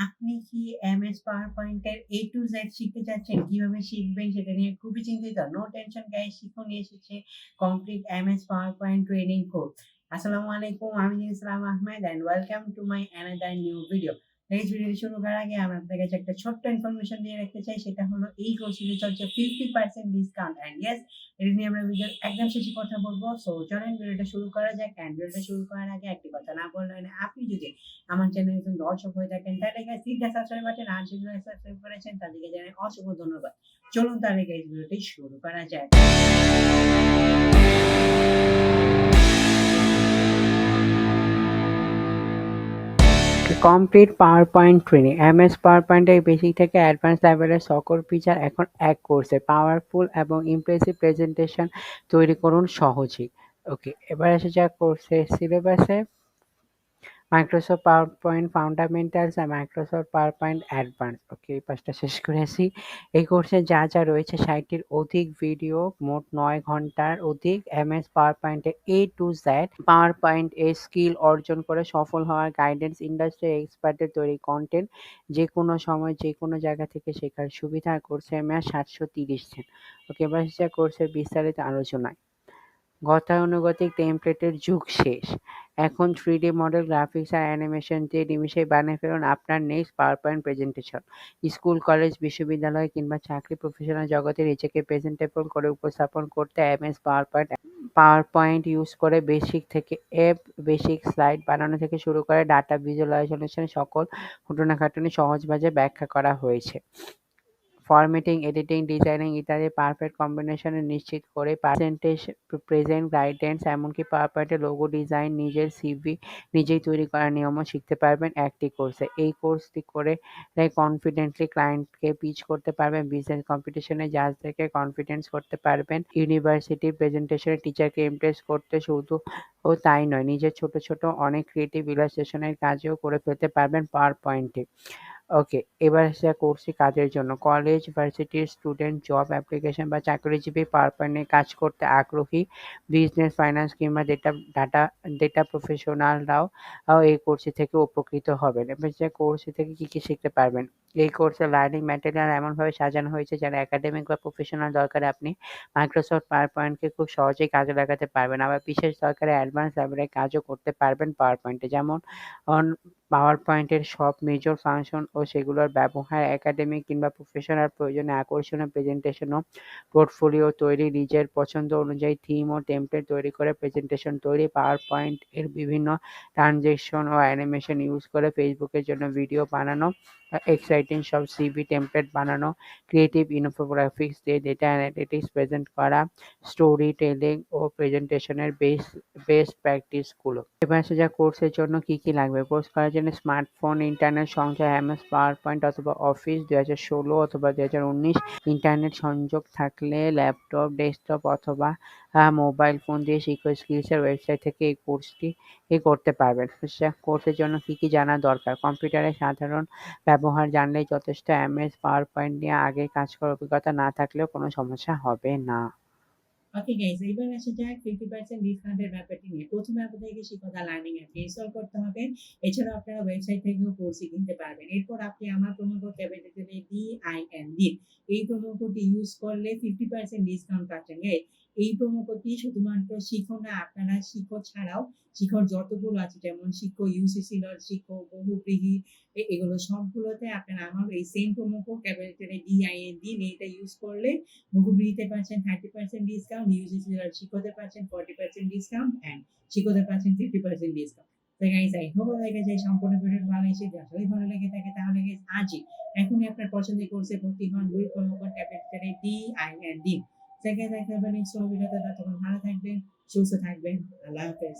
আপনি কি MS PowerPoint এর A to Z শিখতে চাচ্ছেন? কিভাবে শিখবেন সেটা নিয়ে খুবই চিন্তিত? নো টেনশন গাইস, শিখো নিয়ে এসেছে complete MS PowerPoint training course. আসসালামু আলাইকুম, আমি Islam Ahmed and welcome to my another new video. Guys, ভিডিওটি শুরু করার আগে আমি আপনাদের কাছে একটা ছোট্ট ইনফরমেশন দিয়ে রাখতে চাই, সেটা হলো এই কোর্সটিতে চলছে 50% ডিসকাউন্ট অ্যান্ড ইয়েস, এটা নিয়ে আমরা ভিডিওর একদম শেষে কথা বলবো। সো চলেন ভিডিওটা শুরু করা যাক। অ্যান্ড ভিডিওটা শুরু করার আগে একটি কথা না বললে হয় না, আপনি যদি আমার চ্যানেলে নতুন দর্শক হয়ে থাকেন তাহলে guys hit the subscribe button, আর যেগুলো সাবস্ক্রাইব করেছেন তাদেরকে জানাই অসংখ্য ধন্যবাদ। চলুন তাহলে গাইস ভিডিওটি শুরু করা যাক। Complete PowerPoint training. এমএস পাওয়ারপয়েন্টের বেসিক থেকে অ্যাডভান্স লেভেলের সকল ফিচার এখন এক কোর্সে। পাওয়ারফুল এবং ইমপ্রেসিভ প্রেজেন্টেশন তৈরি করুন সহজেই। ওকে, এবার এসে যাক কোর্সের সিলেবাসে। মাইক্রোসফট পাওয়ারপয়েন্ট ফান্ডামেন্টালস আর মাইক্রোসফট পাওয়ারপয়েন্ট অ্যাডভান্স। ওকে, এই পাঁচটা শেষ করে আসি। এই কোর্সে যা যা রয়েছে 60টির অধিক ভিডিও, মোট 9 ঘন্টার অধিক এমএস পাওয়ারপয়েন্টের A to Z পাওয়ারপয়েন্ট এর স্কিল অর্জন করে সফল হওয়ার গাইডেন্স, ইন্ডাস্ট্রি এক্সপার্টদের তৈরি কন্টেন্ট, যে কোনো সময় যে কোনো জায়গা থেকে শেখার সুবিধা। কোর্সের মেয়াদ 730 দিন। ওকে, এবার এসে কোর্সের বিস্তারিত আলোচনায়। গতানুগতিক টেমপ্লেটের যুগ শেষ। এখন 3D মডেল, গ্রাফিক্স আর অ্যানিমেশন দিয়ে নিমিষেই বানিয়ে ফেলুন আপনার next PowerPoint presentation. School, college, বিশ্ববিদ্যালয় কিংবা চাকরি প্রফেশনাল জগতে নিজেকে প্রেজেন্টেবল করে উপস্থাপন করতে এমএস পাওয়ারপয়েন্ট পাওয়ারপয়েন্ট ইউজ করে বেসিক থেকে বেসিক স্লাইড বানানো থেকে শুরু করে ডাটা ভিজুয়ালাইজেশন সকল ঘটনাঘটনি সহজ ভাষায় ব্যাখ্যা করা হয়েছে। ফরম্যাটিং, এডিটিং, ডিজাইনিং ইত্যাদি পারফেক্ট কম্বিনেশনে নিশ্চিত করে প্রেজেন্ট গাইডেন্স, এমনকি পাওয়ারপয়েন্টের লোগো ডিজাইন, নিজের সিভি নিজেই তৈরি করার নিয়মও শিখতে পারবেন একটি কোর্সে। এই কোর্সটি করে কনফিডেন্টলি ক্লায়েন্টকে পিচ করতে পারবেন, বিজনেস কম্পিটিশনে জাজদেরকে কনফিডেন্স করতে পারবেন, ইউনিভার্সিটি প্রেজেন্টেশনে টিচারকে ইমপ্রেস করতে শুধু ও তাই নয়, নিজের ছোট ছোট অনেক ক্রিয়েটিভ ইলাস্ট্রেশনের কাজও করে ফেলতে পারবেন পাওয়ারপয়েন্টে। ওকে, এবার আসা কোর্সটি কাজের জন্য। কলেজ, ভার্সিটির স্টুডেন্ট, জব অ্যাপ্লিকেশন বা চাকরিজীবী পাওয়ারপয়েন্ট নিয়ে কাজ করতে আগ্রহী, বিজনেস, ফাইন্যান্স কিংবা ডেটা প্রফেশনালরাও এই কোর্সটি থেকে উপকৃত হবেন। এবার যে কোর্সটি থেকে কী কী শিখতে পারবেন। এই কোর্সে লার্নিং ম্যাটেরিয়াল এমনভাবে সাজানো হয়েছে যারা একাডেমিক বা প্রফেশনাল দরকারে আপনি মাইক্রোসফট পাওয়ারপয়েন্টকে খুব সহজেই কাজে লাগাতে পারবেন। আবার বিশেষ দরকারে অ্যাডভান্স লেভেলের কাজও করতে পারবেন পাওয়ারপয়েন্টে, যেমন পাওয়ারপয়েন্টের সব মেজর ফাংশন ও সেগুলোর ব্যবহার, একাডেমিক কিংবা প্রফেশনাল প্রয়োজনে আকর্ষণীয় প্রেজেন্টেশন ও পোর্টফোলিও তৈরি, নিজের পছন্দ অনুযায়ী থিম ও টেমপ্লেট তৈরি করে প্রেজেন্টেশন তৈরি, পাওয়ারপয়েন্ট এর বিভিন্ন ট্রানজেকশন ও অ্যানিমেশন ইউজ করে ফেসবুকের জন্য ভিডিও বানানো, এক্সাইটিং সব সিভি টেমপ্লেট বানানো, ক্রিয়েটিভ ইনফোগ্রাফিক্স দিয়ে ডেটা অ্যানালিটিক্স প্রেজেন্ট করা, স্টোরি টেলিং ও প্রেজেন্টেশনের বেস্ট প্র্যাকটিসগুলো। এবার আসা যাক কোর্সের জন্য কি কি লাগবে। কোর্স করার জন্য স্মার্টফোন, ইন্টারনেট সংযোগ, এমএস পাওয়ারপয়েন্ট অথবা অফিস 2016 অথবা 2019, ইন্টারনেট সংযোগ থাকলে ল্যাপটপ, ডেস্কটপ অথবা মোবাইল ফোন দিয়ে শিখো স্কিলসের ওয়েবসাইট থেকে এই কোর্সটি করতে পারবেন। কোর্সের জন্য কি কি জানা দরকার। কম্পিউটারের সাধারণ ব্যবহার জানলেই যথেষ্ট। এমএস পাওয়ারপয়েন্ট নিয়ে আগে কাজ করার অভিজ্ঞতা না থাকলেও কোনো সমস্যা হবে না। ওকে গাইস, এবার আসা যাক 50% ডিসকাউন্টের ব্যাপারটি নিয়ে। প্রথমে আপনাদেরকে শিখো দ্য লার্নিং অ্যাপটি ইনস্টল করতে হবে। এছাড়াও আপনারা ওয়েবসাইট থেকেও কোর্সটি কিনতে পারবেন। এরপর আপনি আমার প্রোমো কোড ক্যাপিটালে DIN এই প্রোমো কোডটি ইউজ করলে 50% ডিসকাউন্ট পাচ্ছেন। এই প্রোমো কোডটি শুধুমাত্র শিখো না, আপনারা শিখো ছাড়াও শিখোর যতগুলো আছে যেমন শিখো ইউসিসি ডট শিখো, বহুব্রীহি, এগুলো সবগুলোতে আপনারা আমার এই সেম প্রোমো কোড ক্যাপিটালে DIN এইটা ইউজ করলে বহুব্রীহিতে পাচ্ছেন 30% ডিসকাউন্ট, ইউজিসি আর শিখোতে পাচ্ছেন 40% ডিসকাউন্ট অ্যান্ড শিখোতে পাচ্ছেন 50% ডিসকাউন্ট। তো গাইস, আই হোপ আপনাদের কাছে সম্পূর্ণ ভিডিওটি ভালো লেগেছে। যদি আসলেই ভালো লেগে থাকে তাহলে গাইস আজই এখনই আপনার পছন্দের কোর্সে ভর্তি হন। উইথ প্রোমো কোড ক্যাপিটালে DIN। সেকেন্ড দেখা হবে নেক্সট ভিডিওতে। ততক্ষণ ভালো থাকবেন, সুস্থ থাকবেন। আল্লাহ হাফেজ।